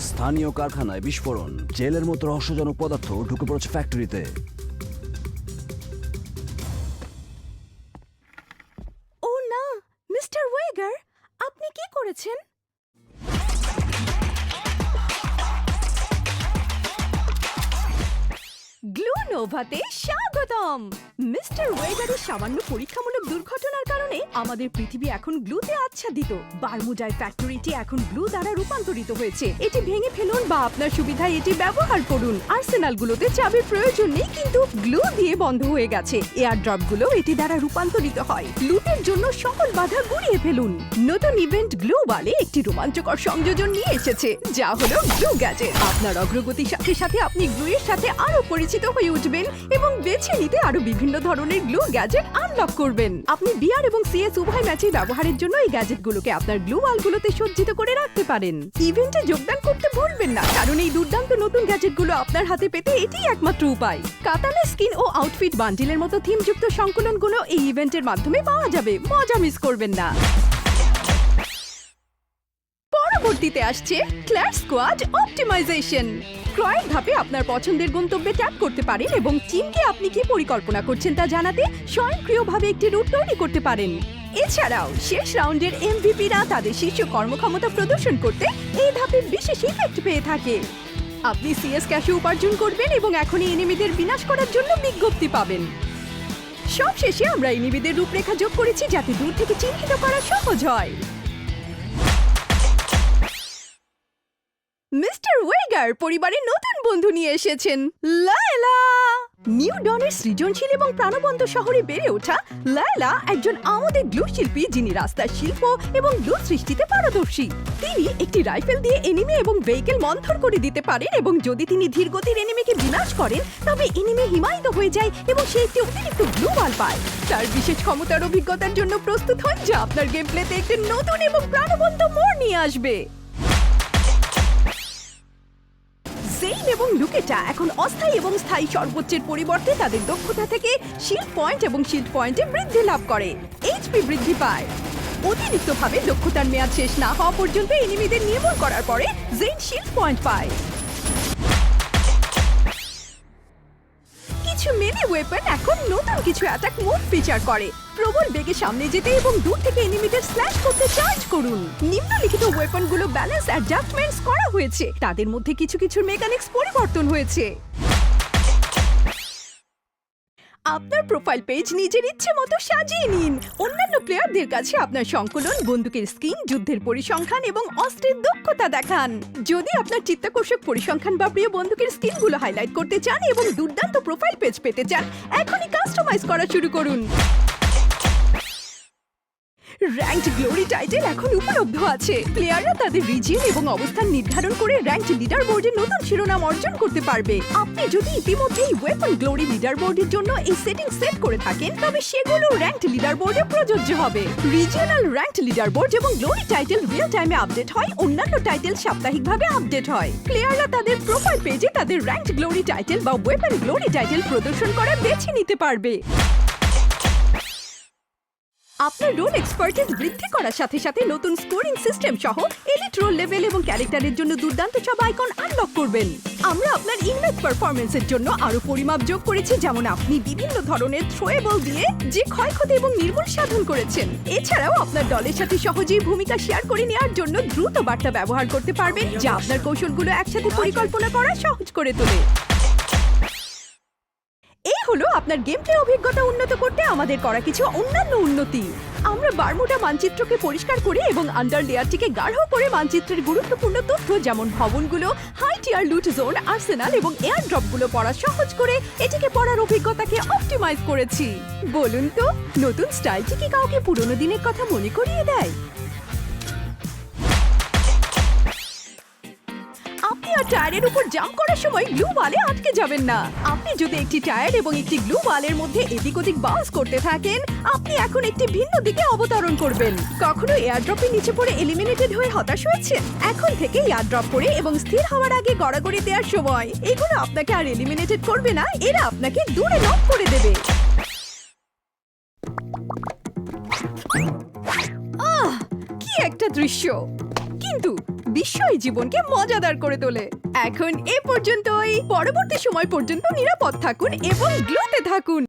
স্থানীয় কারখানায় বিস্ফোরণ, জেলের মতো রহস্যজনক পদার্থ ঢুকে পড়েছে ফ্যাক্টরিতে। ও না, মিস্টার ওয়েগার, আপনি কি করেছেন? গ্লু নোভাতে স্বাগতম। মিস্টার ওয়েগারের সামান্য পরীক্ষামূলক দুর্ঘটনার কারণে আমাদের পৃথিবী এখন গ্লুতে আচ্ছাদিত। বারমুডায় ফ্যাক্টরিটি এখন গ্লু দ্বারা রূপান্তরিত হয়েছে। এটি ভেঙে ফেলুন বা আপনার সুবিধায় এটি ব্যবহার করুন। আর্সেনালগুলোতে চাবির প্রয়োজন নেই, কিন্তু গ্লু দিয়ে বন্ধ হয়ে গেছে। এয়ার ড্রপগুলো এটি দ্বারা রূপান্তরিত হয়। লুটের জন্য সকল বাধা গুড়িয়ে ফেলুন। নতুন ইভেন্ট গ্লু ওয়ালে একটি রোমাঞ্চকর সংযোজন নিয়ে এসেছে, যা হলো গ্লু গ্যাজেট। আপনার অগ্রগতির সাথে সাথে আপনি গ্লু এর সাথে আরো পরিচিত হয়ে উঠবেন এবং বেছে নিতে আরো বিভিন্ন ধরনের গ্লু গ্যাজেট আনলক করবেন। আপনি বিআর এবং সিএস উভয় ম্যাচে ব্যবহারের জন্য এই গ্যাজেটগুলোকে আপনার গ্লু ওয়ালগুলোতে সজ্জিত করে রাখতে পারেন। ইভেন্টে যোগদান করতে ভুলবেন না, কারণ এই দুর্দান্ত নতুন গ্যাজেটগুলো আপনার হাতে পেতে এটাই একমাত্র উপায়। কাতানা স্কিন ও আউটফিট বান্ডিলের মতো থিমযুক্ত সংকলনগুলো এই ইভেন্টের মাধ্যমে পাওয়া যাবে। মজা মিস করবেন না। পরবর্তীতে আসছে ক্ল্যাশ স্কোয়াড অপটিমাইজেশন। ক্রয়ের ধাপে আপনার পছন্দের গন্তব্যে ট্যাপ করতে পারেন এবং টিমকে আপনি কি পরিকল্পনা করছেন তা জানাতে স্বয়ংক্রিয়ভাবে একটি রুট তৈরি করতে পারেন। এছাড়াও শেষ রাউন্ডের এমভিপিরা তাদের শীর্ষ কর্মক্ষমতা প্রদর্শন করতে এই ধাপে বিশেষ ইফেক্ট পেয়ে থাকে। আপনি সিএস ক্যাশে উপার্জন করবেন এবং এখনই এনিমিদের বিনাশ করার জন্য বিজ্ঞপ্তি পাবেন। সবশেষে আমরা এনিমিদের রূপরেখা যোগ করেছি যাতে দূর থেকে চিহ্নিত করা সহজ হয়। মিস্টার ওয়েগার পরিবারের নতুন বন্ধু নিয়ে এসেছেন, লায়লা। নিউ ডনের সৃজনশীল এবং প্রাণবন্ত শহরে বেড়ে ওঠা লায়লা একজন আমাদের গ্লু শিল্পী, যিনি রাস্তার শিল্প এবং গ্লু সৃষ্টিতে পারদর্শী। তিনি একটি রাইফেল দিয়ে এনিমি এবং ভেহিকেল মন্থর করে দিতে পারেন এবং যদি তিনি ধীরগতির এনিমিকে বিনাশ করেন তবে এনিমি হিমায়িত হয়ে যায় এবং সে একটি অতিরিক্ত গ্লু ওয়াল পায়। তার বিশেষ ক্ষমতার অভিজ্ঞতার জন্য প্রস্তুত হন, যা আপনার গেম প্লেতে একটি নতুন এবং প্রাণবন্ত মোড় নিয়ে আসবে। জেইন এবং লুকেটা এখন অস্থায়ী এবং স্থায়ী সর্বোচ্চের পরিবর্তে তাদের দক্ষতা থেকে শিল্ড পয়েন্ট এবং শিল্ড পয়েন্টে বৃদ্ধি লাভ করে। এইচপি বৃদ্ধি পায়। অতিরিক্তভাবে দক্ষতার মেয়াদ শেষ না হওয়া পর্যন্ত এনিমিদের নির্মূল করার পরে জেইন শিল্ড পয়েন্ট পায়। কিছু মেলি ওয়েপন এখন নতুন কিছু অ্যাটাক মোড ফিচার করে। প্রবল বেগে সামনে যেতে এবং দূর থেকে এনিমিদের স্ল্যাশ করতে চার্জ করুন। নিম্নলিখিত ওয়েপনগুলো ব্যালেন্স অ্যাডজাস্টমেন্টস করা হয়েছে। তাদের মধ্যে কিছু মেকানিক্স পরিবর্তন হয়েছে। আপনার প্রোফাইল পেজ নিজের ইচ্ছে মতো সাজিয়ে নিন। অন্যান্য প্লেয়ারদের কাছে আপনার সংকলন, বন্দুকের স্কিন, যুদ্ধের পরিসংখ্যান এবং অস্ত্রের দক্ষতা দেখান। যদি আপনার চিত্তাকর্ষক পরিসংখ্যান বা প্রিয় বন্দুকের স্কিনগুলো হাইলাইট করতে চান এবং দুর্দান্ত প্রোফাইল পেজ পেতে চান, এখনই কাস্টমাইজ করা শুরু করুন। র্যাঙ্কড গ্লোরি টাইটেল এখন উপলব্ধ আছে। প্লেয়াররা তাদের রিজিয়ন এবং অবস্থান নির্ধারণ করে র্যাঙ্কড লিডার বোর্ডে নতুন শিরোনাম অর্জন করতে পারবে। আপনি যদি ইতিমধ্যেই ওয়েপন গ্লোরি লিডার বোর্ডের জন্য এই সেটিং সেট করে থাকেন, তবে সেগুলো র্যাঙ্কড লিডার বোর্ডে প্রযোজ্য হবে। রিজিয়নাল র্যাঙ্কড লিডার বোর্ড এবং গ্লোরি টাইটেল রিয়েল টাইমে আপডেট হয়, অন্যান্য টাইটেল সাপ্তাহিকভাবে আপডেট হয়। প্লেয়াররা তাদের প্রোফাইল পেজে তাদের র্যাঙ্কড গ্লোরি টাইটেল বা ওয়েপন গ্লোরি টাইটেল প্রদর্শন করে বেছে নিতে পারবে। আপনার রোল এক্সপার্টিস বৃদ্ধি করার সাথে সাথে নতুন স্কোরিং সিস্টেম সহ এলিট রোল লেভেল এবং ক্যারেক্টারের জন্য দুর্দান্ত সব আইকন আনলক করবেন। আমরা আপনার ইনমেট পারফরম্যান্সের জন্য আরো পরিমাপ যোগ করেছি, যেমন আপনি বিভিন্ন ধরনের থ্রোয়েবল দিয়ে যে ক্ষয়ক্ষতি এবং নির্মূল সাধন করেছেন। এছাড়াও আপনার দলের সাথে সহজেই ভূমিকা শেয়ার করে নেওয়ার জন্য দ্রুত বার্তা ব্যবহার করতে পারবেন, যা আপনার কৌশলগুলো একসাথে পরিকল্পনা করা সহজ করে তোলে। এই হলো আপনার গেম প্লে অভিজ্ঞতা উন্নত করতে আমাদের করা কিছু অন্যান্য উন্নতি। আমরা বারমুডা মানচিত্রকে পরিষ্কার করে এবং আন্ডার লেয়ারটিকে গাঢ় করে মানচিত্রের গুরুত্বপূর্ণ তথ্য যেমন ভবনগুলো, হাই টিয়ার লুট জোন, আর্সেনাল এবং এয়ার ড্রপগুলো পড়া সহজ করে এটিকে পড়ার অভিজ্ঞতাকে অপটিমাইজ করেছি। বলুন তো, নতুন স্টাইলটি কি কাউকে পুরনো দিনের কথা মনে করিয়ে দেয়? আপনি আর টায়ারের উপর জাম্প করার সময় গ্লু ওয়ালে আটকে যাবেন না। আপনি যদি একটি টায়ার এবং একটি গ্লু ওয়ালের মধ্যে এদিক ওদিক বাউন্স করতে থাকেন, আপনি এখন একটি ভিন্ন দিকে অবতরণ করবেন। কখনো এয়ারড্রপের নিচে পড়ে এলিমিনেটেড হয়ে হতাশ হয়েছে? এখন থেকে এয়ারড্রপ করে এবং স্থির হওয়ার আগে গড়াগড়ি দেওয়ার সময় এগুলো আপনাকে আর এলিমিনেটেড করবে না, এরা আপনাকে দূরে নক করে দেবে। কি একটা দৃশ্য! কি কিন্তু বিস্ময় জীবনকে মজাদার করে তোলে। এখন এ পর্যন্তই, পরবর্তী সময় পর্যন্ত নিরাপদ থাকুন এবং গ্লুতে থাকুন।